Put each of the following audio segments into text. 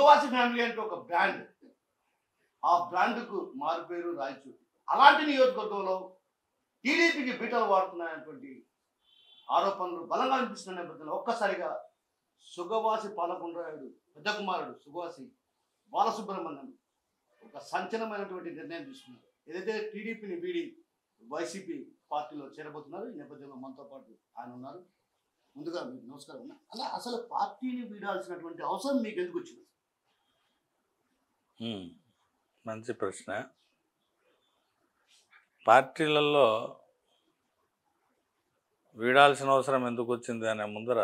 Sugavasi family అంటే ఒక brand. ఆ బ్రాండ్‌కు మారుపేరు రాయచూరు. అలాంటి నియోజకవర్గంలో టీడీపీకి బీటలు వాడుతున్నాయన్నటువంటి ఆరోపణలు బలంగా వినిపిస్తున్న నేపథ్యంలో ఒక్కసారిగా సుగవాసి పాలకొండరాయుడు పెద్ద కుమారుడు సుగవాసి బాలసుబ్రహ్మణ్యం ఒక సంచలనమైనటువంటి నిర్ణయం తీసుకున్నారు. ఏదైతే టీడీపీని వీడి వైసీపీ పార్టీలో చేరబోతున్నారు. ఈ నేపథ్యంలో మనతో పాటు ఆయన ఉన్నారు. ముందుగా మీకు నమస్కారం. అలా అసలు పార్టీని వీడాల్సినటువంటి అవసరం మీకు ఎందుకు వచ్చింది? మంచి ప్రశ్న. పార్టీలలో వీడాల్సిన అవసరం ఎందుకు వచ్చింది అనే ముందర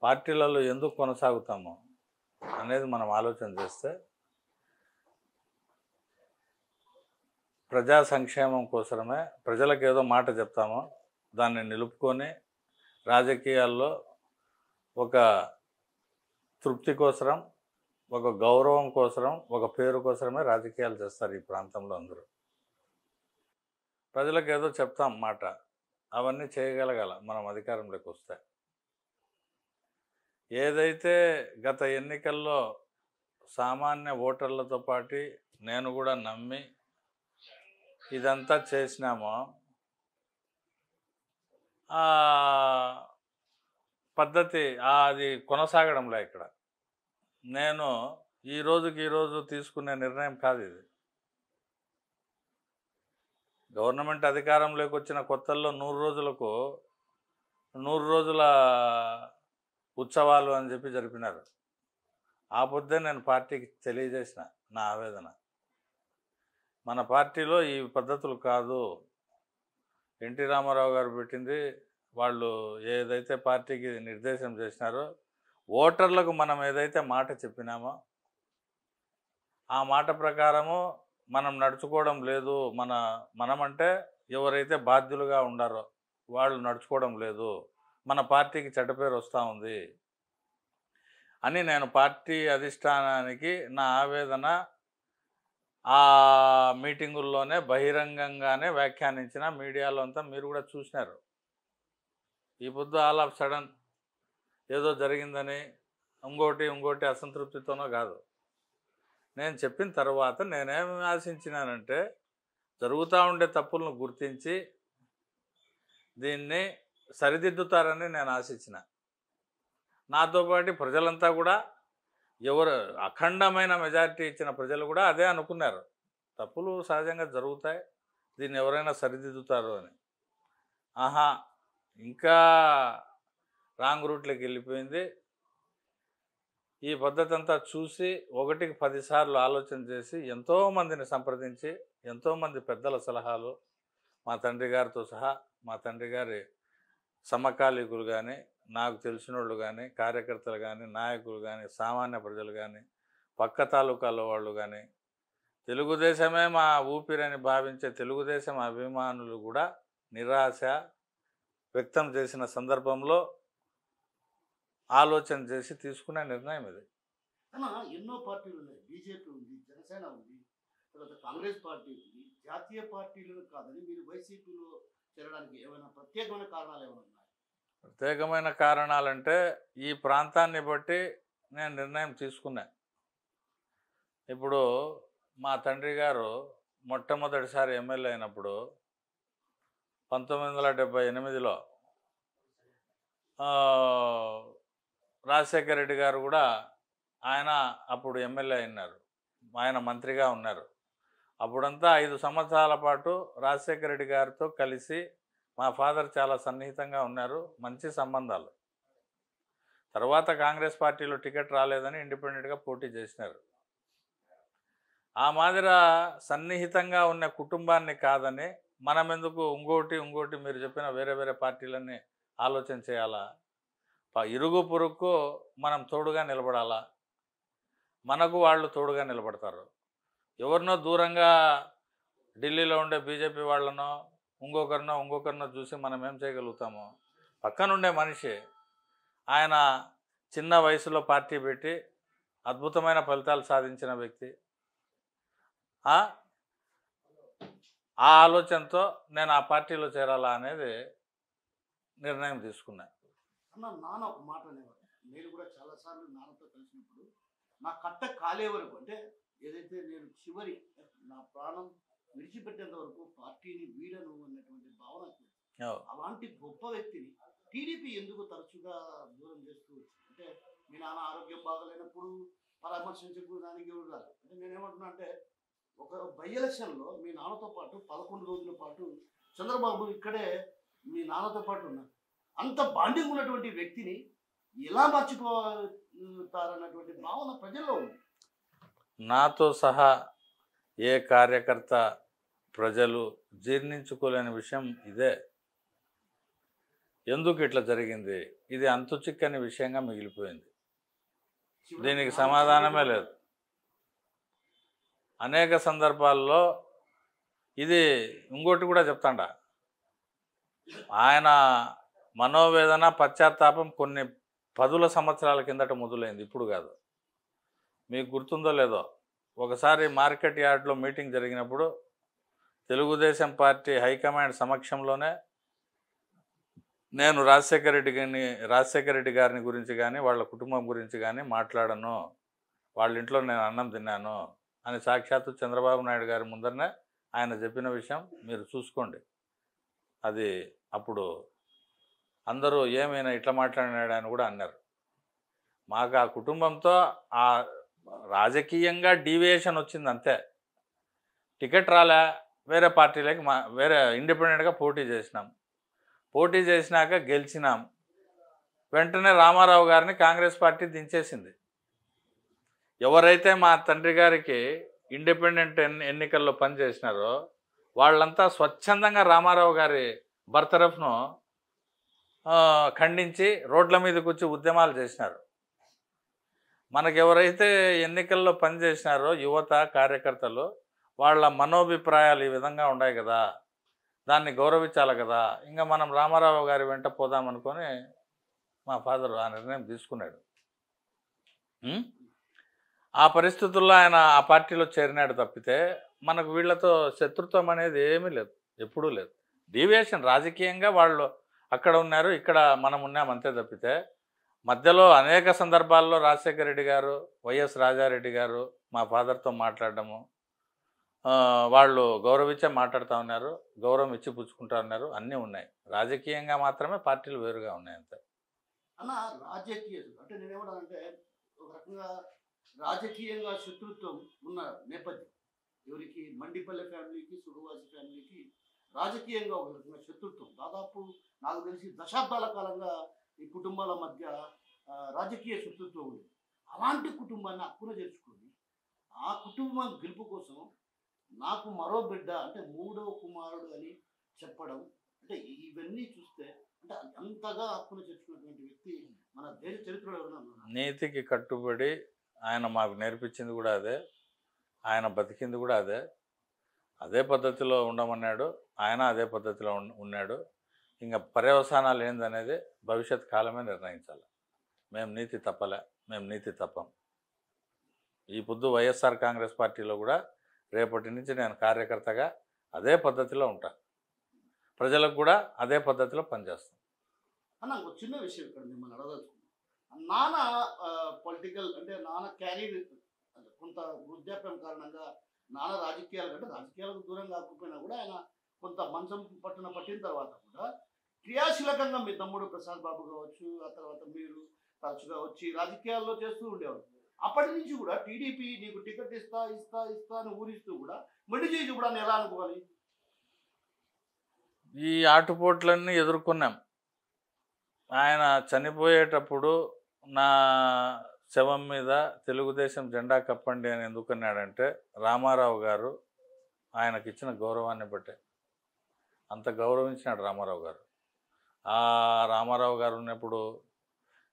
పార్టీలలో ఎందుకు కొనసాగుతాము అనేది మనం ఆలోచన చేస్తే ప్రజా సంక్షేమం కోసమే ప్రజలకు ఏదో మాట చెప్తామో దాన్ని నిలుపుకొని రాజకీయాల్లో ఒక తృప్తి కోసరం, ఒక గౌరవం కోసరం, ఒక పేరు కోసమే రాజకీయాలు చేస్తారు ఈ ప్రాంతంలో అందరూ. ప్రజలకు ఏదో చెప్తాం మాట, అవన్నీ చేయగలగాల మనం అధికారంలోకి వస్తే. ఏదైతే గత ఎన్నికల్లో సామాన్య ఓటర్లతో పాటు నేను కూడా నమ్మి ఇదంతా చేసినామో ఆ పద్ధతి అది కొనసాగడంలో ఇక్కడ నేను ఈరోజు తీసుకునే నిర్ణయం కాదు ఇది. గవర్నమెంట్ అధికారంలోకి వచ్చిన కొత్తల్లో 100 రోజుల ఉత్సవాలు అని చెప్పి జరిపినారు. ఆ పొద్దే నేను పార్టీకి తెలియజేసిన నా ఆవేదన. మన పార్టీలో ఈ పద్ధతులు కాదు, ఎన్టీ రామారావు గారు పెట్టింది, వాళ్ళు ఏదైతే పార్టీకి నిర్దేశం చేసినారో ఓటర్లకు మనం ఏదైతే మాట చెప్పినామో ఆ మాట ప్రకారము మనం నడుచుకోవడం లేదు. మనమంటే ఎవరైతే బాధ్యులుగా ఉండారో వాళ్ళు నడుచుకోవడం లేదు, మన పార్టీకి చెడ్డ పేరు వస్తూ ఉంది అని నేను పార్టీ అధిష్టానానికి నా ఆవేదన ఆ మీటింగుల్లోనే బహిరంగంగానే వ్యాఖ్యానించిన. మీడియాలో అంతా మీరు కూడా చూసినారు. ఈ పొద్దు ఆల్ ఆఫ్ సడన్ ఏదో జరిగిందని ఇంకోటి అసంతృప్తితోనో కాదు. నేను చెప్పిన తర్వాత నేనేమి ఆశించినానంటే జరుగుతూ ఉండే తప్పులను గుర్తించి దీన్ని సరిదిద్దుతారని నేను ఆశించిన. నాతో పాటు ప్రజలంతా కూడా ఎవరు అఖండమైన మెజారిటీ ఇచ్చిన ప్రజలు కూడా అదే అనుకున్నారు. తప్పులు సహజంగా జరుగుతాయి, దీన్ని ఎవరైనా సరిదిద్దుతారు అని. ఇంకా రాంగ్ రూట్లోకి వెళ్ళిపోయింది. ఈ పద్ధతి అంతా చూసి 1కి 10 సార్లు ఆలోచన చేసి ఎంతోమందిని సంప్రదించి ఎంతోమంది పెద్దల సలహాలు మా తండ్రి గారితో సహా, మా తండ్రి గారి సమకాలీకులు కానీ, నాకు తెలిసిన వాళ్ళు కానీ, కార్యకర్తలు కానీ, నాయకులు కానీ, సామాన్య ప్రజలు కానీ, పక్క తాలూకాల వాళ్ళు కానీ, తెలుగుదేశమే మా ఊపిరని భావించే తెలుగుదేశం అభిమానులు కూడా నిరాశ వ్యక్తం చేసిన సందర్భంలో ఆలోచన చేసి తీసుకునే నిర్ణయం ఇది. ఎన్నో పార్టీలు ఉన్నాయి. బీజేపీ ఉంది, జనసేన ఉంది, తర్వాత కాంగ్రెస్ పార్టీ ఉంది. జాతీయ పార్టీలు కాదని మీరు వైసీపీలో చేరడానికి ఏమైనా ప్రత్యేకమైన కారణాలు ఏమైనా ఉన్నాయి? ప్రత్యేకమైన కారణాలంటే ఈ ప్రాంతాన్ని బట్టి నేను నిర్ణయం తీసుకున్నా. ఇప్పుడు మా తండ్రి గారు మొట్టమొదటిసారి ఎమ్మెల్యే అయినప్పుడు 1978లో రాజశేఖర రెడ్డి గారు కూడా ఆయన అప్పుడు ఎమ్మెల్యే అయినారు, ఆయన మంత్రిగా ఉన్నారు. అప్పుడంతా 5 సంవత్సరాల పాటు రాజశేఖర రెడ్డి గారితో కలిసి మా ఫాదర్ చాలా సన్నిహితంగా ఉన్నారు, మంచి సంబంధాలు. తర్వాత కాంగ్రెస్ పార్టీలో టికెట్ రాలేదని ఇండిపెండెంట్గా పోటీ చేసినారు. ఆ మాదిర సన్నిహితంగా ఉన్న కుటుంబాన్ని కాదని మనం ఎందుకు ఇంకోటి మీరు చెప్పిన వేరే పార్టీలన్నీ ఆలోచన చేయాలా? ఇరుగు పొరుగు మనం తోడుగా నిలబడాలా, మనకు వాళ్ళు తోడుగా నిలబడతారు. ఎవరినో దూరంగా ఢిల్లీలో ఉండే బీజేపీ వాళ్ళనో ఇంకొకరినో చూసి మనం ఏం చేయగలుగుతాము? పక్కనుండే మనిషి ఆయన చిన్న వయసులో పార్టీ పెట్టి అద్భుతమైన ఫలితాలు సాధించిన వ్యక్తి. ఆ ఆలోచనతో నేను ఆ పార్టీలో చేరాలా అనేది నిర్ణయం తీసుకున్నా. నాన్న ఒక మాట అనేవారు, నేను కూడా చాలాసార్లు నాన్నతో కలిసినప్పుడు నా కట్ట కాలే వరకు, అంటే ఏదైతే నేను చివరి నా ప్రాణం విడిచిపెట్టేంత వరకు పార్టీని వీడను అన్నటువంటి భావన వచ్చింది. అలాంటి గొప్ప వ్యక్తిని టీడీపీ ఎందుకు తరచుగా దూరం చేస్తూ వచ్చింది? అంటే మీ నాన్న ఆరోగ్యం బాగలేనప్పుడు పరామర్శించడానికి ఎవరు రాదు. అంటే నేనేమంటున్నా అంటే ఒక బై ఎలక్షన్లో మీ నాన్నతో పాటు 11 రోజుల పాటు చంద్రబాబు ఇక్కడే మీ నాన్నతో పాటు ఉన్నారు. అంత బాండింగ్ ఉన్నటువంటి వ్యక్తిని ఎలా మర్చిపోతారన్నటువంటి భావన ప్రజల్లో ఉంది. నాతో సహా ఏ కార్యకర్త ప్రజలు జీర్ణించుకోలేని విషయం ఇదే. ఎందుకు ఇట్లా జరిగింది? ఇది అంతు చిక్కని విషయంగా మిగిలిపోయింది. దీనికి సమాధానమే లేదు. అనేక సందర్భాల్లో ఇది ఇంకోటి కూడా చెప్తాండ, ఆయన మనోవేదన పశ్చాత్తాపం కొన్ని 10 సంవత్సరాల కిందట మొదలైంది, ఇప్పుడు కాదు. మీకు గుర్తుందో లేదో, ఒకసారి మార్కెట్ యార్డ్లో మీటింగ్ జరిగినప్పుడు తెలుగుదేశం పార్టీ హైకమాండ్ సమక్షంలోనే నేను రాజశేఖర రెడ్డి గారిని గురించి కానీ వాళ్ళ కుటుంబం గురించి కానీ మాట్లాడను, వాళ్ళ ఇంట్లో నేను అన్నం తిన్నాను అని సాక్షాత్తు చంద్రబాబు నాయుడు గారి ముందరనే ఆయన చెప్పిన విషయం మీరు చూసుకోండి. అది అప్పుడు అందరూ ఏమైనా ఇట్లా మాట్లాడినాడు అని కూడా అన్నారు. మాకు ఆ కుటుంబంతో ఆ రాజకీయంగా డీవియేషన్ వచ్చింది అంతే. టికెట్ రాలే, వేరే పార్టీలకి వేరే ఇండిపెండెంట్గా పోటీ చేసినాం. పోటీ చేసినాక గెలిచినాం. వెంటనే రామారావు గారిని కాంగ్రెస్ పార్టీ దించేసింది. ఎవరైతే మా తండ్రి గారికి ఇండిపెండెంట్ ఎన్నికల్లో పనిచేసినారో వాళ్ళంతా స్వచ్ఛందంగా రామారావు గారి బర్తరఫ్ను ఖండించి రోడ్ల మీదకి వచ్చి ఉద్యమాలు చేసినారు. మనకెవరైతే ఎన్నికల్లో పనిచేసినారో యువత కార్యకర్తలు, వాళ్ళ మనోభిప్రాయాలు ఈ విధంగా ఉన్నాయి కదా, దాన్ని గౌరవించాలి కదా. ఇంకా మనం రామారావు గారి వెంట పోదామనుకొని మా ఫాదర్ ఆ నిర్ణయం తీసుకున్నాడు. ఆ పరిస్థితుల్లో ఆయన ఆ పార్టీలో చేరినాడు తప్పితే మనకు వీళ్ళతో శత్రుత్వం అనేది ఏమీ లేదు, ఎప్పుడూ లేదు. డీవియేషన్ రాజకీయంగా వాళ్ళు అక్కడ ఉన్నారు, ఇక్కడ మనం ఉన్నాం అంతే తప్పితే మధ్యలో అనేక సందర్భాల్లో రాజశేఖర రెడ్డి గారు, వైఎస్ రాజారెడ్డి గారు మా ఫాదర్తో మాట్లాడడము, వాళ్ళు గౌరవించే మాట్లాడుతూ ఉన్నారు, గౌరవం ఇచ్చి పుచ్చుకుంటూ ఉన్నారు, అన్నీ ఉన్నాయి. రాజకీయంగా మాత్రమే పార్టీలు వేరుగా ఉన్నాయి అంతే. అన్న రాజకీయ అంటే నేనేమంటానంటే ఒక రకంగా రాజకీయంగా శత్రుత్వం ఉన్న నేపథ్యం, ఎవరికి మండిపల్లె ఫ్యామిలీకి సుగవాసి ఫ్యామిలీకి రాజకీయంగా ఒక రకంగా శత్రుత్వం దాదాపు నాకు తెలిసి దశాబ్దాల కాలంగా ఈ కుటుంబాల మధ్య రాజకీయ శత్రుత్వం ఉంది. అలాంటి కుటుంబాన్ని హక్కున చేర్చుకొని ఆ కుటుంబం గెలుపు కోసం నాకు మరో బిడ్డ అంటే 3వ కుమారుడు అని చెప్పడం, అంటే ఇవన్నీ చూస్తే అంటే అంతగా హక్కున చేర్చుకున్నటువంటి వ్యక్తి మన దేశ చరిత్రలో ఎవరైనా ఉన్నారు? నీతికి కట్టుబడి ఆయన మాకు నేర్పించింది కూడా అదే, ఆయన బతికింది కూడా అదే. అదే పద్ధతిలో ఉండమన్నాడు, ఆయన అదే పద్ధతిలో ఉన్నాడు. ఇంకా పర్యవసానాలు ఏందనేది భవిష్యత్ కాలమే నిర్ణయించాలి. మేము నీతి తప్పలే, మేము నీతి తప్పం. ఈ పొద్దు వైఎస్ఆర్ కాంగ్రెస్ పార్టీలో కూడా రేపటి నుంచి నేను కార్యకర్తగా అదే పద్ధతిలో ఉంటాను, ప్రజలకు కూడా అదే పద్ధతిలో పనిచేస్తాను. అన్న ఒక చిన్న విషయం ఇక్కడ మిమ్మల్ని అడగదలుచుకున్నాను. నాన్న పొలిటికల్ అంటే నాన్న క్యారీర్ కొంత వృద్ధాప్యం కారణంగా నాన్న రాజకీయాలు అంటే రాజకీయాలకు దూరం కాకపోయినా కూడా ఆయన కొంత మంచం పట్టిన తర్వాత కూడా క్రియాశీలకంగా మీ తమ్ముడు ప్రసాద్ బాబు కావచ్చు, ఆ తర్వాత మీరు తరచుగా వచ్చి రాజకీయాల్లో చేస్తూ ఉండేవారు. అప్పటి నుంచి కూడా టీడీపీ నీకు టికెట్ ఇస్తా అని ఊరిస్తూ కూడా మొండి చేసి కూడా ఎలా అనుకోవాలి? ఈ ఆటుపోట్లన్నీ ఎదుర్కొన్నాం. ఆయన చనిపోయేటప్పుడు నా శవం మీద తెలుగుదేశం జెండా కప్పండి అని ఎందుకన్నాడంటే రామారావు గారు ఆయనకి ఇచ్చిన గౌరవాన్ని బట్టే. అంత గౌరవించినాడు రామారావు గారు. ఆ రామారావు గారు ఉన్నప్పుడు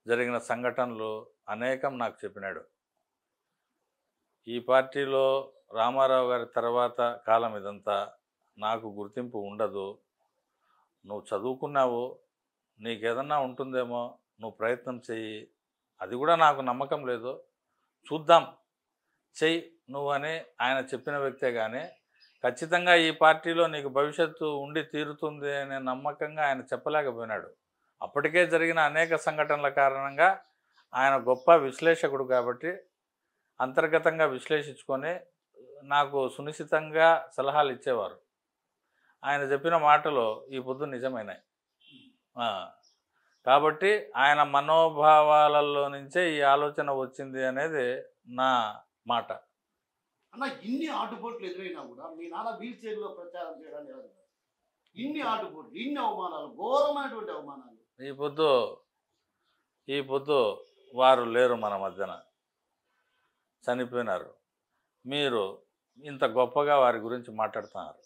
జరిగిన సంఘటనలు అనేకం నాకు చెప్పినాడు. ఈ పార్టీలో రామారావు గారి తర్వాత కాలం ఇదంతా నాకు గుర్తింపు ఉండదు, నువ్వు చదువుకున్నావు, నీకేదన్నా ఉంటుందేమో, నువ్వు ప్రయత్నం చెయ్యి, అది కూడా నాకు నమ్మకం లేదు, చూద్దాం చెయ్యి నువ్వు అని ఆయన చెప్పిన వ్యక్తే. కానీ ఖచ్చితంగా ఈ పార్టీలో నీకు భవిష్యత్తు ఉండి తీరుతుంది అనే నమ్మకంగా ఆయన చెప్పలేకపోయినాడు. అప్పటికే జరిగిన అనేక సంఘటనల కారణంగా ఆయన గొప్ప విశ్లేషకుడు కాబట్టి అంతర్గతంగా విశ్లేషించుకొని నాకు సునిశ్చితంగా సలహాలు ఇచ్చేవారు. ఆయన చెప్పిన మాటలు ఈ పొద్దు నిజమైనాయి. కాబట్టి ఆయన మనోభావాలలో నుంచే ఈ ఆలోచన వచ్చింది అనేది నా మాట. అన్న ఇన్ని ఆటుపోట్లు ఎదురైనా కూడా మీ నాన్న వీల్ చైర్లో ప్రచారం చేయడానికి ఎలా జరుగుతుంది? ఇన్ని ఆటుపోట్లు, ఇన్ని అవమానాలు, ఘోరమైనటువంటి అవమానాలు. ఈ పొద్దు వారు లేరు మన మధ్యన, చనిపోయినారు. మీరు ఇంత గొప్పగా వారి గురించి మాట్లాడుతున్నారు.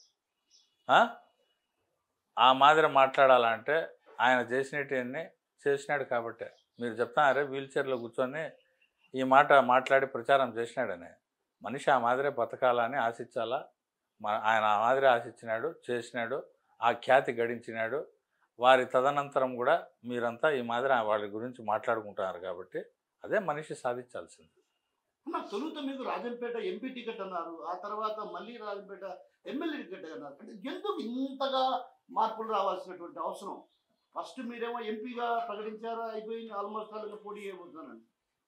ఆ మాదిరి మాట్లాడాలంటే ఆయన చేసినవన్నీ చేసినాడు కాబట్టే. మీరు చెప్తున్నారే వీల్ చైర్లో కూర్చొని ఈ మాట మాట్లాడి ప్రచారం చేసినాడని. మనిషి ఆ మాదిరే బతకాలని ఆశించాలా. ఆయన ఆ మాదిరి ఆశించినాడు, చేసినాడు, ఆ ఖ్యాతి గడించినాడు. వారి తదనంతరం కూడా మీరంతా ఈ మాదిరి వాళ్ళ గురించి మాట్లాడుకుంటున్నారు కాబట్టి అదే మనిషి సాధించాల్సింది. తొలుత మీకు రాజంపేట ఎంపీ టికెట్ అన్నారు, ఆ తర్వాత మళ్ళీ రాజంపేట ఎమ్మెల్యే టికెట్ అన్నారు. అంటే ఎందుకు ఇంతగా మార్పులు రావాల్సినటువంటి అవసరం? ఫస్ట్ మీరేమో ఎంపీగా ప్రకటించారు, అయిపోయింది, ఆల్మోస్ట్ అలాగే పోటీ చేయబోతున్నాను.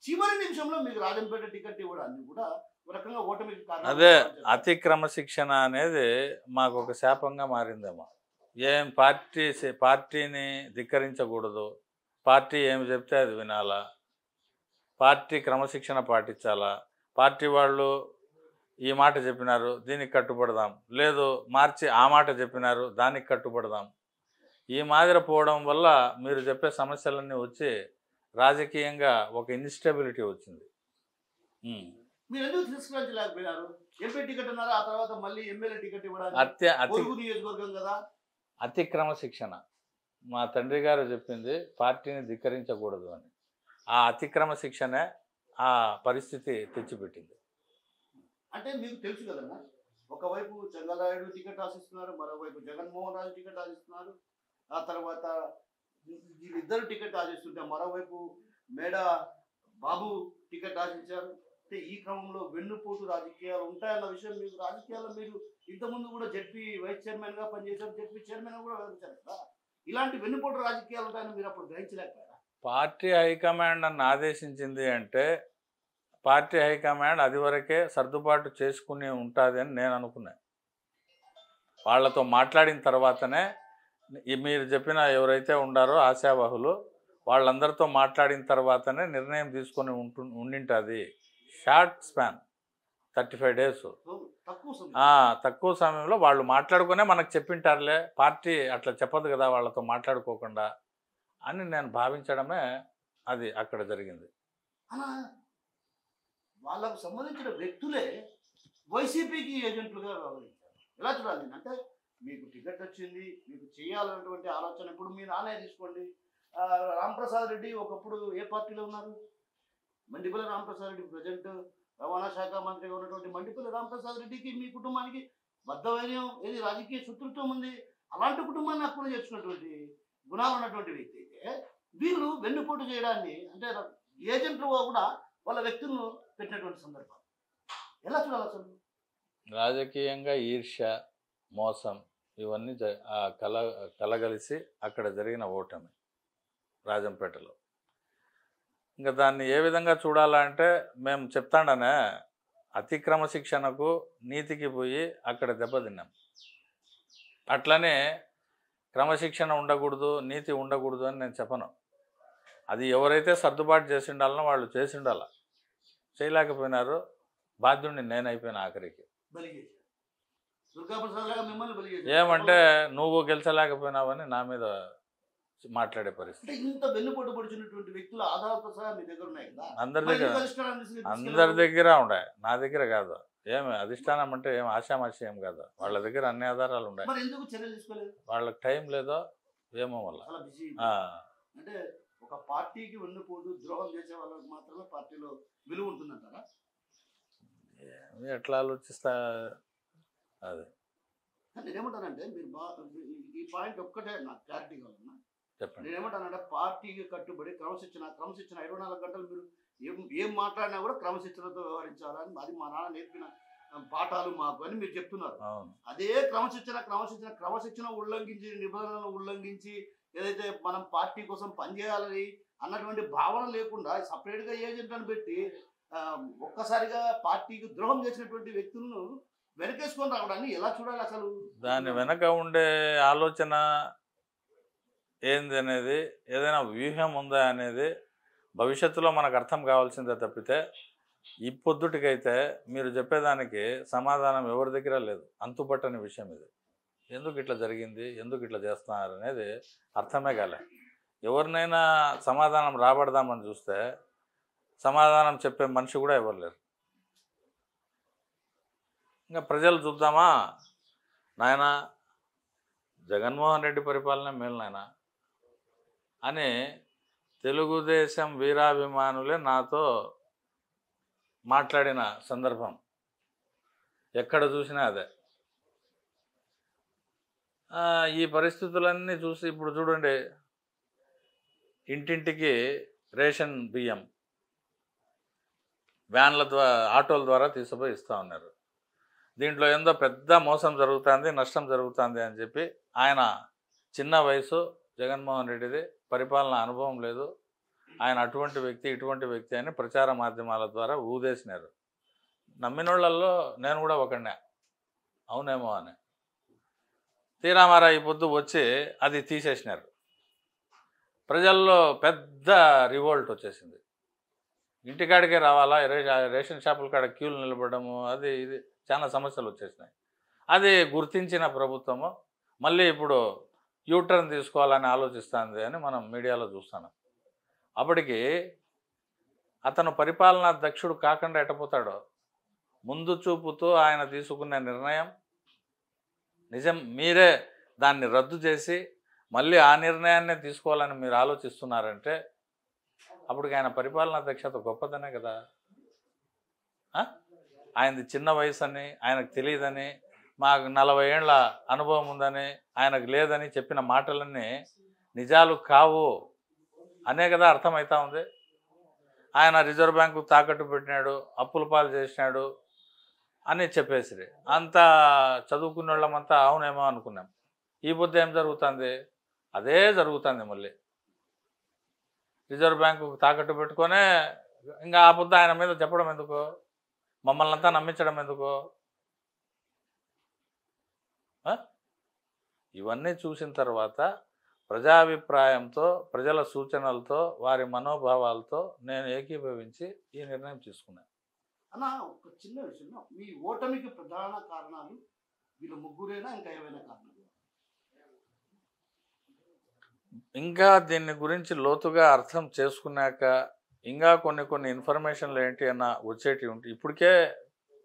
చివరి నిమిషంలో మీకు రాజంపేట టికెట్ ఇవ్వడాన్ని కూడా ఒక రకంగా ఓటమికి కారణం. అదే అతి క్రమశిక్షణ అనేది మాకు ఒక శాపంగా మారిందేమో. ఏం పార్టీని ధిక్కరించకూడదు, పార్టీ ఏమి చెప్తే అది వినాలా, పార్టీ క్రమశిక్షణ పాటించాలా, పార్టీ వాళ్ళు ఈ మాట చెప్పినారు దీనికి కట్టుబడదాం, లేదు మార్చి ఆ మాట చెప్పినారు దానికి కట్టుబడదాం, ఈ మాదిరి పోవడం వల్ల మీరు చెప్పే సమస్యలన్నీ వచ్చి రాజకీయంగా ఒక ఇన్స్టెబిలిటీ వచ్చింది. మీరు ఎందుకు తీసుకురాలేకపోయినారు? ఎంపీ టికెట్ అన్నారు, ఆ తర్వాత మళ్ళీ ఎమ్మెల్యే టికెట్ ఇవ్వడానికి నియోజకవర్గం కదా. అతి క్రమశిక్షణ మా తండ్రి గారు చెప్పింది పార్టీని ధిక్కరించకూడదు అని. ఆ అతిక్రమ శిక్షనే ఆ పరిస్థితి తెచ్చిపెట్టింది. అంటే మీకు తెలుసు కదన్నా, ఒకవైపు చంద్రబాబు టికెట్ ఆశిస్తున్నారు, మరోవైపు జగన్మోహన్ రాజు టికెట్ ఆశిస్తున్నారు, ఆ తర్వాత వీళ్ళిద్దరు టికెట్ ఆశిస్తుంటే మరోవైపు మేడ బాబు టికెట్ ఆశించారు. అంటే ఈ క్రమంలో వెన్నుపోటు రాజకీయాలు ఉంటాయన్న విషయం మీకు రాజకీయాల్లో మీరు ఇంతకుముందు కూడా జెడ్పీ వైస్ చైర్మన్గా పనిచేశారు, జెడ్పీ చైర్మన్ కూడా వ్యవహరించారు కదా. ఇలాంటి వెన్నుపోటు రాజకీయాలు ఉంటాయని మీరు అప్పుడు గ్రహించలేకపోయారా? పార్టీ హైకమాండ్ నన్ను ఆదేశించింది అంటే పార్టీ హైకమాండ్ అది వరకే సర్దుబాటు చేసుకుని ఉంటుంది అని నేను అనుకున్నాను. వాళ్ళతో మాట్లాడిన తర్వాతనే మీరు చెప్పిన ఎవరైతే ఉండారో ఆశావాహులు వాళ్ళందరితో మాట్లాడిన తర్వాతనే నిర్ణయం తీసుకొని ఉండింటుంది. షార్ట్ స్పాన్ 35 days, తక్కువ సమయంలో వాళ్ళు మాట్లాడుకునే మనకు చెప్పింటారులే, పార్టీ అట్లా చెప్పదు కదా వాళ్ళతో మాట్లాడుకోకుండా అని నేను భావించడమే అది అక్కడ జరిగింది. వాళ్ళకు సంబంధించిన వ్యక్తులే వైసీపీకి ఏజెంట్లుగా వ్యవహరించారు. ఎలా చూడాలి అంటే మీకు టికెట్ వచ్చింది, మీకు చేయాలన్నటువంటి ఆలోచన. ఇప్పుడు మీ నాన్న తీసుకోండి, రాంప్రసాద్ రెడ్డి ఒకప్పుడు ఏ పార్టీలో ఉన్నారు? మండిపల్లి రాంప్రసాద్ రెడ్డి ప్రజెంట్ రవాణా శాఖ మంత్రిగా ఉన్నటువంటి మండిపల్లి రాంప్రసాద్ రెడ్డికి మీ కుటుంబానికి బద్ధవైర్యం ఏది రాజకీయ శత్రుత్వం ఉంది. అలాంటి కుటుంబాన్ని అప్పుడు చేర్చుకున్నటువంటి గుణాలు ఉన్నటువంటి వ్యక్తి అయితే వీళ్ళు వెన్నుపోటు చేయడాన్ని అంటే ఏజెంట్లుగా కూడా వాళ్ళ వ్యక్తులను పెట్టినటువంటి సందర్భాలు ఎలా చూడాలి అసలు? రాజకీయంగా ఈర్ష్య, మోసం ఇవన్నీ కలగలిసి అక్కడ జరిగిన ఓటమి రాజంపేటలో. ఇంకా దాన్ని ఏ విధంగా చూడాలంటే మేము చెప్తాడనే అతిక్రమ శిక్షణకు నీతికి పోయి అక్కడ దెబ్బతిన్నాం. అట్లనే క్రమశిక్షణ ఉండకూడదు, నీతి ఉండకూడదు అని నేను చెప్పను. అది ఎవరైతే సర్దుబాటు చేసి ఉండాలనో వాళ్ళు చేసి ఉండాల, చేయలేకపోయినారు. బాధ్యుడిని నేనైపోయినా ఆఖరికి. ఏమంటే నువ్వు గెలిచలేకపోయినావని నా మీద మాట్లాడే పరిస్థితి. ఇంత వెన్నుపోటు పడిచినటువంటి వ్యక్తుల ఆధారాలతో సహా మీ దగ్గర ఉన్నాయి కదా? అందరి దగ్గర ఉన్నాయి, నా దగ్గర కాదు. ఏమి అధిష్టానం అంటే ఏం ఆశామాషి ఏం కాదు, వాళ్ళ దగ్గర అన్ని ఆధారాలు ఉన్నాయి. వాళ్ళకి టైం లేదో ఏమో వల్ల. అంటే ఒక పార్టీకి వెన్నుపోటు ద్రోహం చేసే వాళ్ళకి మాత్రమే పార్టీలో విలువ ఉంటుందంటారా? ఎట్లా ఆలోచిస్తా అదే. నేనేమంటానంటే మీరు ఈ పాయింట్ ఒక్కటే నాకు క్లారిటీ కావాలన్నా చెప్పండి. నేనేమంటానంటే పార్టీకి కట్టుబడి క్రమశిక్షణ 24 గంటలు మీరు ఏం మాట్లాడినా కూడా క్రమశిక్షణతో వ్యవహరించాలని అది మా నాన్న నేర్పిన పాఠాలు మాకు అని మీరు చెప్తున్నారు. అదే క్రమశిక్షణ ఉల్లంఘించి, నిబంధనలను ఉల్లంఘించి ఏదైతే మనం పార్టీ కోసం పనిచేయాలని అన్నటువంటి భావన లేకుండా సపరేట్గా ఏజెంట్లను పెట్టి ఒక్కసారిగా పార్టీకి ద్రోహం చేసినటువంటి వ్యక్తులను వెనకేసుకొని రావడాన్ని ఎలా చూడాలి అసలు? దాని వెనక ఉండే ఆలోచన ఏంది అనేది, ఏదైనా వ్యూహం ఉందా అనేది భవిష్యత్తులో మనకు అర్థం కావాల్సిందే తప్పితే ఈ పొద్దుటికైతే మీరు చెప్పేదానికి సమాధానం ఎవరి దగ్గర లేదు. అంతుపట్టని విషయం ఇది. ఎందుకు ఇట్లా జరిగింది, ఎందుకు ఇట్లా చేస్తున్నారు అనేది అర్థమే కాలే. ఎవరినైనా సమాధానం రాబడదామని చూస్తే సమాధానం చెప్పే మనిషి కూడా ఎవరు లేరు. ఇంకా ప్రజలు చూద్దామా నాయన, జగన్మోహన్ రెడ్డి పరిపాలన మేలు నాయన అని తెలుగుదేశం వీరాభిమానులే నాతో మాట్లాడిన సందర్భం ఎక్కడ చూసినా అదే. ఈ పరిస్థితులన్నీ చూసి ఇప్పుడు చూడండి, ఇంటింటికి రేషన్ బియ్యం వ్యాన్ల ద్వారా, ఆటోల ద్వారా తీసుకుపోయి ఇస్తూ ఉన్నారు. దీంట్లో ఏందో పెద్ద మోసం జరుగుతుంది, నష్టం జరుగుతుంది అని చెప్పి ఆయన చిన్న వయసు జగన్మోహన్ రెడ్డిది, పరిపాలన అనుభవం లేదు, ఆయన అటువంటి వ్యక్తి ఇటువంటి వ్యక్తి అని ప్రచార మాధ్యమాల ద్వారా ఊదేసినారు. నమ్మినోళ్ళల్లో నేను కూడా ఒకడినే, అవునేమో అని. తీరామారా ఈ పొద్దు వచ్చి అది తీసేసినారు. ప్రజల్లో పెద్ద రివోల్ట్ వచ్చేసింది. ఇంటికాడికే రావాలా, రేషన్ షాపుల కాడ క్యూలు నిలబడము, అది ఇది చాలా సమస్యలు వచ్చేసినాయి. అది గుర్తించిన ప్రభుత్వము మళ్ళీ ఇప్పుడు యూటర్న్ తీసుకోవాలని ఆలోచిస్తుంది అని మనం మీడియాలో చూస్తున్నాం. అప్పటికి అతను పరిపాలనా దక్షుడు కాకుండా ఎట్టపోతాడో, ముందు చూపుతో ఆయన తీసుకున్న నిర్ణయం నిజం, మీరే దాన్ని రద్దు చేసి మళ్ళీ ఆ నిర్ణయాన్ని తీసుకోవాలని మీరు ఆలోచిస్తున్నారంటే అప్పటికి ఆయన పరిపాలనా దక్షత గొప్పదనే కదా. ఆయనది చిన్న వయసు అని, ఆయనకు తెలియదని, మాకు 40 ఏళ్ల అనుభవం ఉందని, ఆయనకు లేదని చెప్పిన మాటలన్నీ నిజాలు కావు అనే కదా అర్థమవుతా ఉంది. ఆయన రిజర్వ్ బ్యాంకు తాకట్టు పెట్టినాడు, అప్పుల పాలు చేసినాడు అని చెప్పేసి అంతా చదువుకున్న వాళ్ళమంతా అవునేమో అనుకున్నాం. ఈ పొద్దు ఏం జరుగుతుంది, అదే జరుగుతుంది. మళ్ళీ రిజర్వ్ బ్యాంకు తాకట్టు పెట్టుకొనే ఇంకా ఆ పొద్దు ఆయన మీద చెప్పడం ఎందుకు, మమ్మల్ని అంతా నమ్మించడం ఎందుకు? ఇవన్నీ చూసిన తర్వాత ప్రజాభిప్రాయంతో, ప్రజల సూచనలతో, వారి మనోభావాలతో నేను ఏకీభవించి ఈ నిర్ణయం తీసుకున్నాను. అన్న, ఒక చిన్న విషయం, మీ ఓటమికి ప్రధాన కారణాలు వీళ్ళు ముగ్గురేనా, ఇంకా ఏమైనా కారణాలు? ఇంకా దీని గురించి లోతుగా అర్థం చేసుకున్నాక ఇంకా కొన్ని ఇన్ఫర్మేషన్లు ఏంటి అన్న వచ్చేటి ఉంటాయి. ఇప్పటికే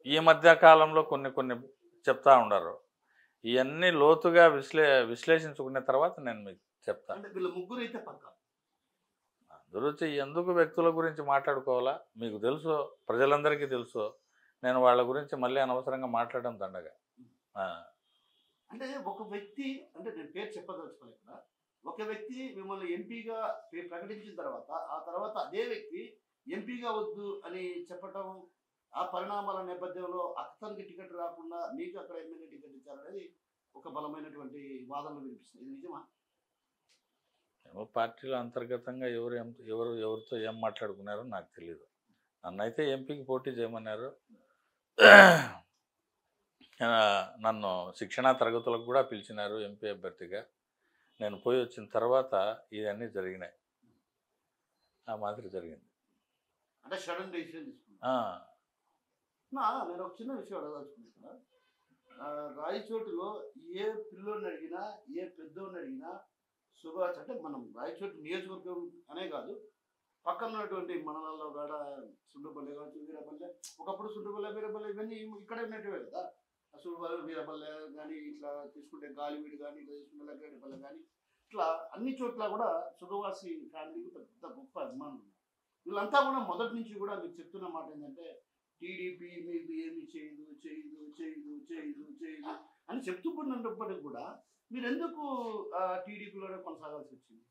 ఈ మధ్య కాలంలో కొన్ని చెప్తా ఉండరు. ఇవన్నీ లోతుగా విశ్లేషించుకున్న తర్వాత నేను మీకు చెప్తాను. వీళ్ళ ముగ్గురు అయితే పక్కా. అందరూ ఎందుకు వ్యక్తుల గురించి మాట్లాడుకోవాలా, మీకు తెలుసు, ప్రజలందరికీ తెలుసు. నేను వాళ్ళ గురించి మళ్ళీ అనవసరంగా మాట్లాడడం దండగా. అంటే ఒక వ్యక్తి, అంటే నేను పేరు చెప్పదలుచుకోలేదు కదా, ఒక వ్యక్తి మిమ్మల్ని ఎంపీగా ప్రకటించిన తర్వాత ఆ తర్వాత అదే వ్యక్తి ఎంపీగా వద్దు అని చెప్పటం, ఆ పరిణామాల నేపథ్యంలో అతనికి టికెట్ రాకుండా మీకు అక్కడ ఎమ్మెల్యే టికెట్ ఇచ్చారనేది ఒక బలమైనటువంటి వాదనలు వినిపిస్తుంది. ఇది నిజమా? పార్టీలో అంతర్గతంగా ఎవరితో ఏం మాట్లాడుకున్నారో నాకు తెలియదు. నన్నైతే ఎంపీకి పోటీ చేయమన్నారు. నన్ను శిక్షణా తరగతులకు కూడా పిలిచినారు ఎంపీ అభ్యర్థిగా. నేను పోయి వచ్చిన తర్వాత ఇవన్నీ జరిగినాయి. ఆ మాదిరి జరిగింది. అంటే సడన్ డెసిషన్ తీసుకున్నా. నేను ఒక చిన్న విషయం అడగదలుచుకున్నా. రాయచోటులో ఏ పిల్లోని అడిగినా, ఏ పెద్దోని అడిగినా సుభాష్ అంటే మనం రాయచోటు నియోజకవర్గం అనే కాదు, పక్కన ఉన్నటువంటి మండలాల్లో కూడా సుండుపల్లి కావచ్చు, వీరపల్లె, ఒకప్పుడు సుండుపల్లె వీరపల్లె ఇవన్నీ ఇక్కడే ఉన్నట్టువే కదా. సుండుపల్లి వీరపల్లె కానీ, ఇట్లా తీసుకుంటే గాలివీడు కానీ, ఇట్లా తీసుకుంటే లగ్గడిపల్లె కానీ, ఇట్లా అన్ని చోట్ల కూడా సుగవాసి ఫ్యామిలీకి పెద్ద గొప్ప అభిమానులు ఉన్నారు. వీళ్ళంతా కూడా మొదటి నుంచి కూడా మీకు చెప్తున్న మాట ఏంటంటే టీడీపీ మీకు ఏమి చేయదు చేయదు చేయదు చేయదు చేయదు అని చెప్తున్నప్పటికీ కూడా మీరు ఎందుకు టీడీపీలోనే కొనసాగాల్సి వచ్చింది?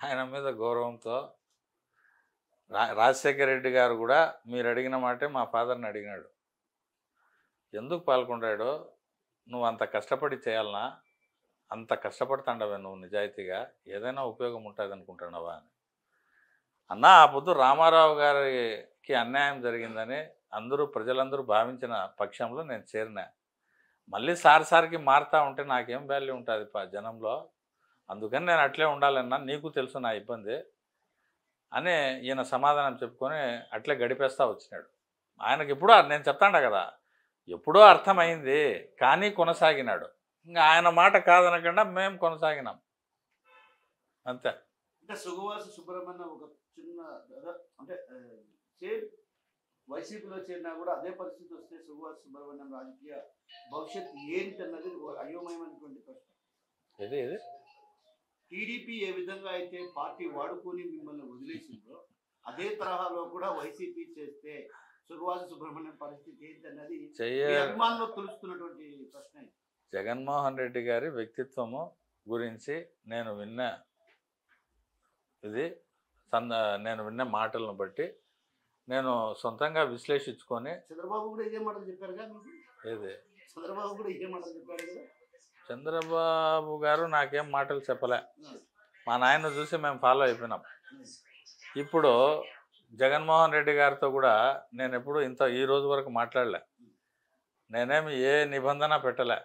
ఆయన మీద గౌరవంతో రాజశేఖర రెడ్డి గారు కూడా మీరు అడిగిన మాటే మా ఫాదర్ని అడిగినాడు. ఎందుకు పాల్గొంటాడో, నువ్వు అంత కష్టపడి చేయాలనా, అంత కష్టపడుతుండవే నువ్వు నిజాయితీగా, ఏదైనా ఉపయోగం ఉంటుంది అనుకుంటున్నావా అని. అన్న ఆ పొద్దు రామారావు గారికి అన్యాయం జరిగిందని ప్రజలందరూ భావించిన పక్షంలో నేను చేరినా. మళ్ళీ సార్కి మారుతూ ఉంటే నాకేం వాల్యూ ఉంటుంది జనంలో, అందుకని నేను అట్లే ఉండాలన్నా, నీకు తెలుసు నా ఇబ్బంది అని ఈయన సమాధానం చెప్పుకొని అట్లే గడిపేస్తూ వచ్చినాడు. ఆయనకి ఎప్పుడో నేను చెప్తాండా కదా, ఎప్పుడో అర్థమైంది కానీ కొనసాగినాడు. ఇంకా ఆయన మాట కాదనకుండా మేము కొనసాగినాం అంతే. అంటే సుగవాసి సుబ్రహ్మణ్యం ఒక చిన్న అంటే వైసీపీలో చేరినా కూడా అదే పరిస్థితి వస్తే సుగవాసి సుబ్రహ్మణ్యం రాజకీయ భవిష్యత్తు ఏంటి అన్నది అయోమయమైనటువంటి ప్రశ్న. ఇది టీడీపీ ఏ విధంగా అయితే పార్టీ వాడుకొని మిమ్మల్ని వదిలేసిందో అదే తరహాలో కూడా వైసీపీ చేస్తే సుగవాసి సుబ్రహ్మణ్యం పరిస్థితి ఏంటి అన్నది అభిమానులు తెలుస్తున్నటువంటి ప్రశ్న. జగన్మోహన్ రెడ్డి గారి వ్యక్తిత్వము గురించి నేను విన్న మాటలను బట్టి నేను సొంతంగా విశ్లేషించుకొని. చంద్రబాబు కూడా ఇదే మాటలు చెప్పారు కదా, చంద్రబాబు కూడా ఇదే మాటలు చెప్పారు కదా. చంద్రబాబు గారు నాకేం మాటలు చెప్పలే, మా నాయన చూసి మేము ఫాలో అయిపోయినాం. ఇప్పుడు జగన్మోహన్ రెడ్డి గారితో కూడా నేను ఎప్పుడు ఈ రోజు వరకు మాట్లాడలే, నేనేమి ఏ నిబంధన పెట్టలే,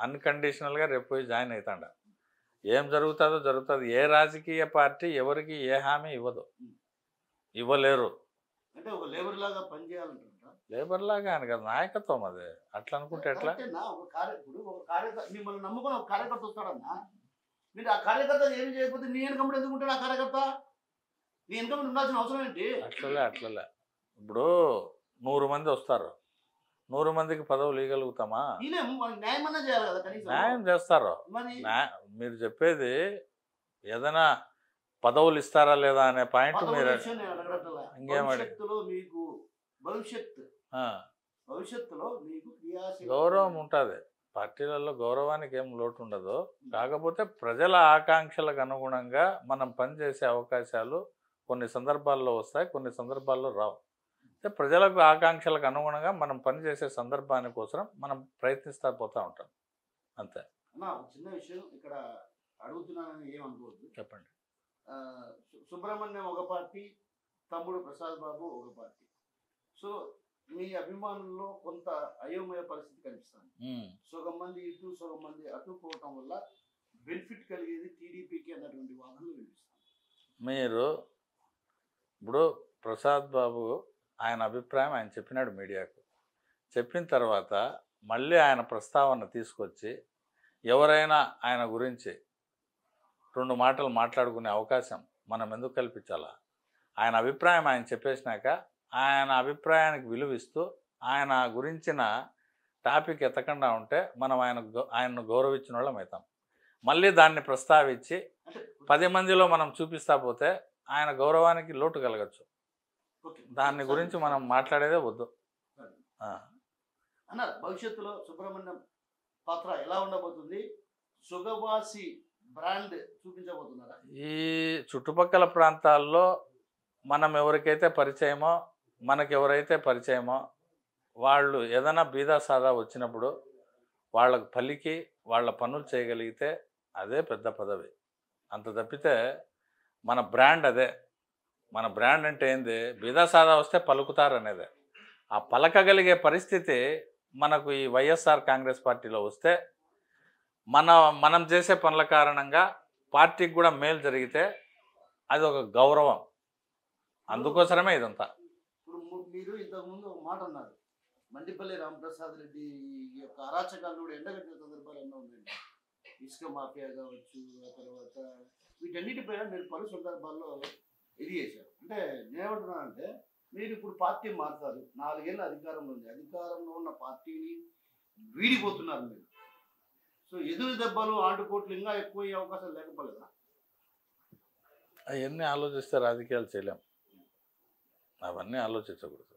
అన్కండిషనల్గా రేపు పోయి జాయిన్ అవుతాండ. ఏం జరుగుతుందో జరుగుతుంది. ఏ రాజకీయ పార్టీ ఎవరికి ఏ హామీ ఇవ్వలేరు. అంటే ఒక లేబర్ లాగా పనిచేయాలంటారు. లేబర్ లాగా అని కదా, నాయకత్వం అది. అట్లా అనుకుంటే ఎట్లా? మిమ్మల్ని నమ్ముకొని ఒక కార్యకర్త వస్తాడన్నా, మీరు ఆ కార్యకర్త ఏమి చేయకపోతే నీ వెనకమ్మడి ఎందుకు ఉంటాడు ఆ కార్యకర్త? నీ వెనకమ్మడి ఉండాల్సిన అవసరం ఏంటి? అట్లలే ఇప్పుడు 100 మంది వస్తారు, 100 మందికి పదవులు ఇవ్వగలుగుతామా? న్యాయం చేస్తారు. మీరు చెప్పేది ఏదైనా పదవులు ఇస్తారా లేదా అనే పాయింట్ మీరు ఇంకేమడి. గౌరవం ఉంటుంది పార్టీలలో, గౌరవానికి ఏం లోటు ఉండదు. కాకపోతే ప్రజల ఆకాంక్షలకు అనుగుణంగా మనం పనిచేసే అవకాశాలు కొన్ని సందర్భాల్లో వస్తాయి, కొన్ని సందర్భాల్లో రావు. ప్రజలకు ఆకాంక్షలకు అనుగుణంగా మనం పనిచేసే సందర్భాని కోసం మనం ప్రయత్నిస్తూ పోతూ ఉంటాం అంతే. చిన్న విషయం ఇక్కడ అడుగుతున్నానని ఏమనుకోవద్దు, చెప్పండి. సుబ్రహ్మణ్యం ఒక పార్టీ, తమ్ముడు ప్రసాద్ బాబు ఒక పార్టీ. సో మీ అభిమానుల్లో కొంత అయోమయ పరిస్థితి కనిపిస్తుంది. సగం మంది ఇటు సగం మంది అటు పోవటం వల్ల బెనిఫిట్ కలిగేది టీడీపీకి అన్నటువంటి వాదనలు వినిపిస్తాయి. మీరు ఇప్పుడు ప్రసాద్ బాబు ఆయన అభిప్రాయం ఆయన చెప్పినాడు మీడియాకు. చెప్పిన తర్వాత మళ్ళీ ఆయన ప్రస్తావన తీసుకొచ్చి ఎవరైనా ఆయన గురించి 2 మాటలు మాట్లాడుకునే అవకాశం మనం ఎందుకు కల్పించాలా? ఆయన అభిప్రాయం ఆయన చెప్పేసినాక ఆయన అభిప్రాయానికి విలువిస్తూ ఆయన గురించిన టాపిక్ ఎత్తకుండా ఉంటే మనం ఆయనను గౌరవించిన వాళ్ళం అవుతాం. మళ్ళీ దాన్ని ప్రస్తావించి 10 మందిలో మనం చూపిస్తా పోతే ఆయన గౌరవానికి లోటు కలగచ్చు. దాని గురించి మనం మాట్లాడేదే వద్దు. అన్న, భవిష్యత్తులో సుబ్రహ్మణ్యం పాత్ర ఎలా ఉండబోతుంది? సుగవాసి బ్రాండ్ చూపించబోతున్నారా? ఈ చుట్టుపక్కల ప్రాంతాల్లో మనం ఎవరికైతే పరిచయమో, మనకెవరైతే పరిచయమో వాళ్ళు ఏదైనా బీదా సాదా వచ్చినప్పుడు వాళ్ళకు పలికి వాళ్ళ పనులు చేయగలిగితే అదే పెద్ద పదవి. అంత తప్పితే మన బ్రాండ్ అదే. మన బ్రాండ్ అంటే ఏంది? బీదా సాదా వస్తే పలుకుతారు అనేదే. ఆ పలకగలిగే పరిస్థితి మనకు ఈ వైఎస్ఆర్ కాంగ్రెస్ పార్టీలో వస్తే మనం చేసే పనుల కారణంగా పార్టీకి కూడా మేలు జరిగితే అది ఒక గౌరవం. అందుకోసమే ఇదంతా. ఇప్పుడు మీరు ఇంతకుముందు ఒక మాట అన్నారు, మండిపల్లి రామప్రసాద్ రెడ్డి యొక్క అరాచకాలను కూడా ఎండగట్టిన సందర్భాలు ఎన్నో ఉన్నాయండి. ఇసుక మాఫియా కావచ్చు, ఆ తర్వాత వీటన్నిటిపైన మీరు పలు సందర్భాల్లో ఇది చేశారు. అంటే నేనేమంటున్నానంటే, మీరు ఇప్పుడు పార్టీ మారుతారు, 4 ఏళ్ళ అధికారంలో ఉంది, అధికారంలో ఉన్న పార్టీని వీడిపోతున్నారు మీరు. సో ఎదురు దెబ్బలు ఆటుపోట్లు ఇంకా ఎక్కువ అవకాశం లేకపోలేదా? అవన్నీ ఆలోచిస్తే రాజకీయాలు చేయలేం. అవన్నీ ఆలోచించకూడదు.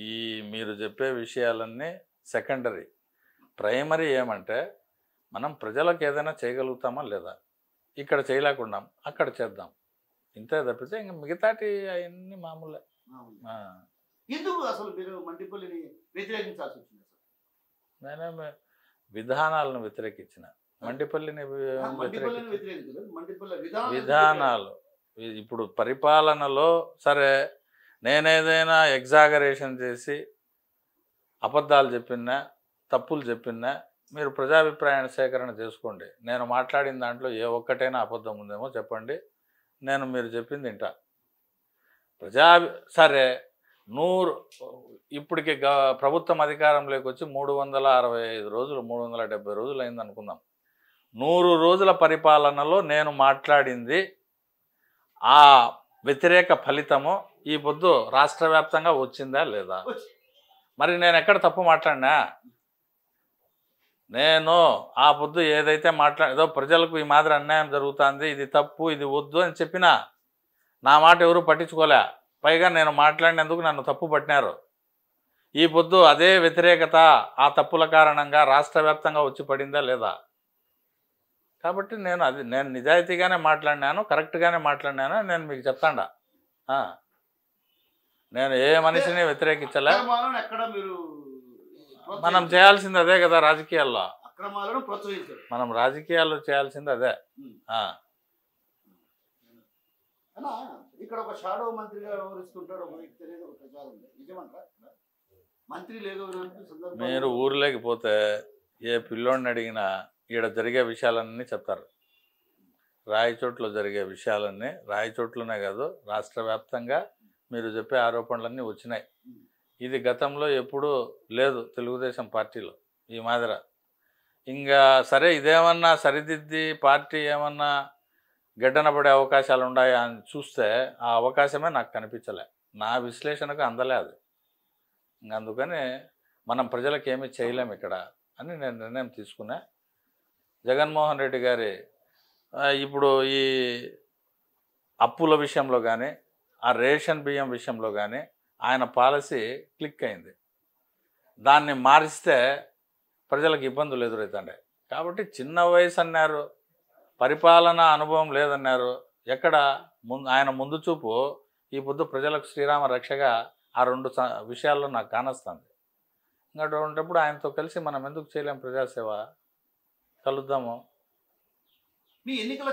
ఈ మీరు చెప్పే విషయాలన్నీ సెకండరీ. ప్రైమరీ ఏమంటే మనం ప్రజలకు ఏదైనా చేయగలుగుతామా లేదా, ఇక్కడ చేయలేకున్నాం అక్కడ చేద్దాం, ఇంతే తప్పితే ఇంకా మిగతాటి అవన్నీ మామూలే. ఎందుకు అసలు మీరు మండిపల్లిని వ్యతిరేకించాల్సి వచ్చింది? నేనే విధానాలను వ్యతిరేకించిన, మండిపల్లిని ఇప్పుడు పరిపాలనలో సరే నేనేదైనా ఎగ్జాగరేషన్ చేసి అబద్ధాలు చెప్పినా తప్పులు చెప్పినా మీరు ప్రజాభిప్రాయాన్ని సేకరణ చేసుకోండి. నేను మాట్లాడిన దాంట్లో ఏ ఒక్కటైనా అబద్ధం ఉందేమో చెప్పండి, నేను మీరు చెప్పింది వింటా. సరే 100 ఇప్పటికి ప్రభుత్వం అధికారంలోకి వచ్చి 365 రోజులు 370 రోజులు అయింది అనుకుందాం. 100 రోజుల పరిపాలనలో నేను మాట్లాడింది ఆ వ్యతిరేక ఫలితము ఈ పొద్దు రాష్ట్ర వ్యాప్తంగా వచ్చిందా లేదా? మరి నేను ఎక్కడ తప్పు మాట్లాడినా? నేను ఆ పొద్దు ఏదైతే ఏదో ప్రజలకు ఈ మాదిరి అన్యాయం జరుగుతుంది, ఇది తప్పు, ఇది వద్దు అని చెప్పినా నా మాట ఎవరు పట్టించుకోలే. పైగా నేను మాట్లాడినందుకు నన్ను తప్పు పట్టినారు. ఈ పొద్దు అదే వ్యతిరేకత ఆ తప్పుల కారణంగా రాష్ట్ర వ్యాప్తంగా వచ్చి పడిందా లేదా? కాబట్టి నేను నిజాయితీగానే మాట్లాడినాను, కరెక్ట్గానే మాట్లాడినాను. నేను మీకు చెప్తాండా, నేను ఏ మనిషిని వ్యతిరేకించలే. మనం చేయాల్సింది అదే కదా రాజకీయాల్లో. అక్రమాలను ప్రోత్సహించారు. మనం రాజకీయాల్లో చేయాల్సింది అదే. ఇక్కడ ఒక షాడో మంత్రిగా వ్యవహరిస్తుంటాడు ఒక వ్యక్తి అనేది ఒక ప్రచారం ఉంది. నిజమంటారా? మంత్రి లేదు. మీరు ఊర్లోకి పోతే ఏ పిల్లోడిని అడిగినా ఈడ జరిగే విషయాలన్నీ చెప్తారు. రాయచోట్లో జరిగే విషయాలన్నీ, రాయచోట్లోనే కాదు రాష్ట్ర వ్యాప్తంగా మీరు చెప్పే ఆరోపణలన్నీ వచ్చినాయి. ఇది గతంలో ఎప్పుడూ లేదు తెలుగుదేశం పార్టీలో ఈ మాదిర. ఇంకా సరే ఇదేమన్నా సరిదిద్ది పార్టీ ఏమన్నా గడ్డన పడే అవకాశాలు ఉన్నాయా అని చూస్తే ఆ అవకాశమే నాకు కనిపించలే, నా విశ్లేషణకు అందలే అది. అందుకని మనం ప్రజలకు ఏమీ చేయలేము ఇక్కడ అని నేను నిర్ణయం తీసుకున్నా. జగన్మోహన్ రెడ్డి గారి ఇప్పుడు ఈ అప్పుల విషయంలో కానీ ఆ రేషన్ బియ్యం విషయంలో కానీ ఆయన పాలసీ క్లిక్ అయింది. దాన్ని మారిస్తే ప్రజలకు ఇబ్బందులు ఎదురవుతుండే. కాబట్టి చిన్న వయసు అన్నారు, పరిపాలన అనుభవం లేదన్నారు. ఎక్కడ ఆయన ముందు చూపు ఈ పొద్దు ప్రజలకు శ్రీరామ రక్షగా ఆ 2 విషయాల్లో నాకు కానొస్తుంది. ఇంకా అటువంటిప్పుడు ఆయనతో కలిసి మనం ఎందుకు చేయలేం ప్రజాసేవ? కలుద్దాము. మీ ఎన్నికల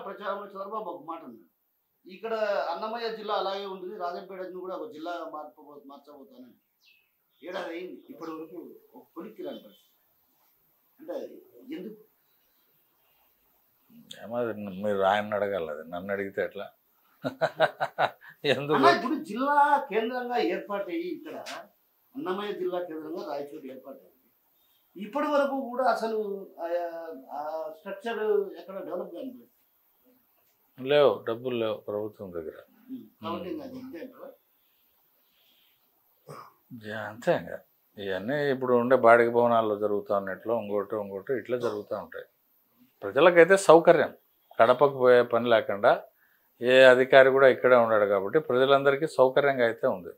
ప్రచారంలో చంద్రబాబు ఒక మాట అన్నాడు, ఇక్కడ అన్నమయ్య జిల్లా అలాగే ఉంటుంది, రాజంపేటను కూడా ఒక జిల్లా మార్చబోతానని. ఏడాది అయింది ఇప్పటి వరకు ఒక కొలిక్కి రాని పరిస్థితి. అంటే ఎందుకు? మీరు ఆయన అడగాలి, అది నన్ను అడిగితే ఎట్లా? ఎందుకు? ఇప్పుడు జిల్లా కేంద్రంగా ఏర్పాటయ్యి ఇక్కడ అన్నమయ్య జిల్లా కేంద్రంగా రాయచోటి ఏర్పాటైంది. ఇప్పటి వరకు కూడా అసలు స్ట్రక్చర్ ఎక్కడ డెవలప్ కాని లేవు, డబ్బులు లేవు ప్రభుత్వం దగ్గర. అంతే ఇంకా ఇవన్నీ ఇప్పుడు ఉండే బాడిగ భవనాల్లో జరుగుతూ ఉన్నట్లు ఇంకోటి ఇట్లా జరుగుతూ ఉంటాయి. ప్రజలకైతే సౌకర్యం, కడపకు పోయే పని లేకుండా ఏ అధికారి కూడా ఇక్కడే ఉన్నాడు కాబట్టి ప్రజలందరికీ సౌకర్యంగా అయితే ఉంది,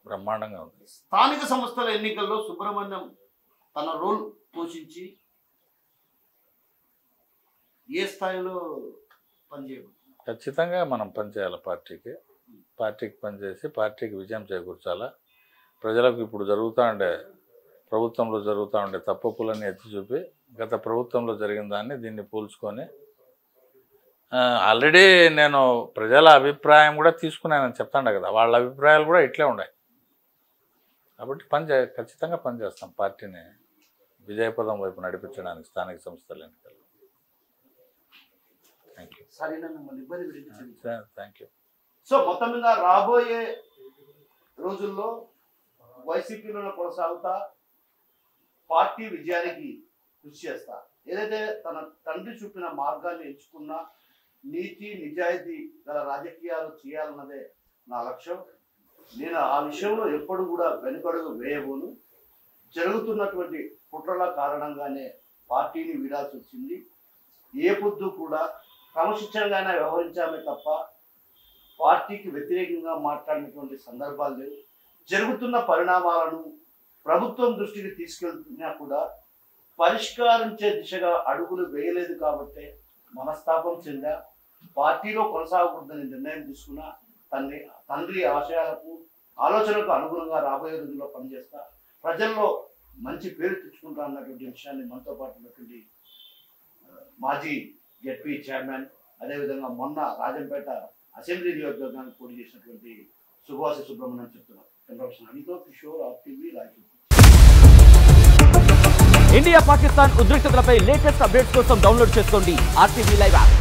బ్రహ్మాండంగా ఉంది. స్థానిక సంస్థల ఎన్నికల్లో సుబ్రహ్మణ్యం తన రోల్ పోషించి ఏ స్థాయిలో పనిచేయదు? ఖచ్చితంగా మనం పనిచేయాలి, పార్టీకి పనిచేసి పార్టీకి విజయం చేకూర్చాలా. ప్రజలకు ఇప్పుడు ప్రభుత్వంలో జరుగుతూ ఉండే తప్పులన్నీ ఎత్తి చూపి గత ప్రభుత్వంలో జరిగిన దాన్ని దీన్ని పోల్చుకొని ఆల్రెడీ నేను ప్రజల అభిప్రాయం కూడా తీసుకున్నానని చెప్తాను కదా, వాళ్ళ అభిప్రాయాలు కూడా ఇట్లే ఉన్నాయి. కాబట్టి ఖచ్చితంగా పనిచేస్తాం పార్టీని విజయపదం వైపు నడిపించడానికి స్థానిక సంస్థల ఎన్నికల్లో. Thank you. సో మొత్తం మీద రాబోయే రోజుల్లో వైసీపీలో కొనసాగుతా పార్టీ విజయానికి కృషి చేస్తా. ఏదైతే తన తండ్రి చూపిన మార్గాన్ని ఎంచుకున్నా నీతి నిజాయితీ గల రాజకీయాలు చేయాలన్నదే నా లక్ష్యం. నేను ఆ విషయంలో ఎప్పుడు కూడా వెనుకడుగు వేయబోను. జరుగుతున్నటువంటి కుట్రల కారణంగానే పార్టీని వీడాల్సి వచ్చింది. ఏ పొద్దు కూడా క్రమశిక్షణగానే వ్యవహరించామే తప్ప పార్టీకి వ్యతిరేకంగా మాట్లాడినటువంటి సందర్భాలు లేవు. జరుగుతున్న పరిణామాలను ప్రభుత్వం దృష్టికి తీసుకెళ్తున్నా కూడా పరిష్కరించే దిశగా అడుగులు వేయలేదు కాబట్టి మనస్తాపం చెందా. పార్టీలో కొనసాగకూడదని నిర్ణయం తీసుకున్నా తండ్రి ఆశయాలకు ఆలోచనలకు అనుగుణంగా రాబోయే రోజుల్లో పనిచేస్తా, ప్రజల్లో మంచి పేరు తెచ్చుకుంటా అన్నటువంటి విషయాన్ని మనతో పాటు ఉన్నటువంటి మాజీ జెడ్పీ చైర్మన్ అదేవిధంగా మొన్న రాజంపేట అసెంబ్లీ నియోజకవర్గానికి పోటీ చేసినటువంటి సుభాష సుబ్రహ్మణ్యం చెప్తున్నారు. అనితో కిషోర్ ఆర్టీవీ రాయచూరు. ఇండియా పాకిస్తాన్ ఉద్రిక్తతలపై లేటెస్ట్ అప్డేట్స్ కోసం డౌన్లోడ్ చేసుకోండి RTV లైవ్ యాప్.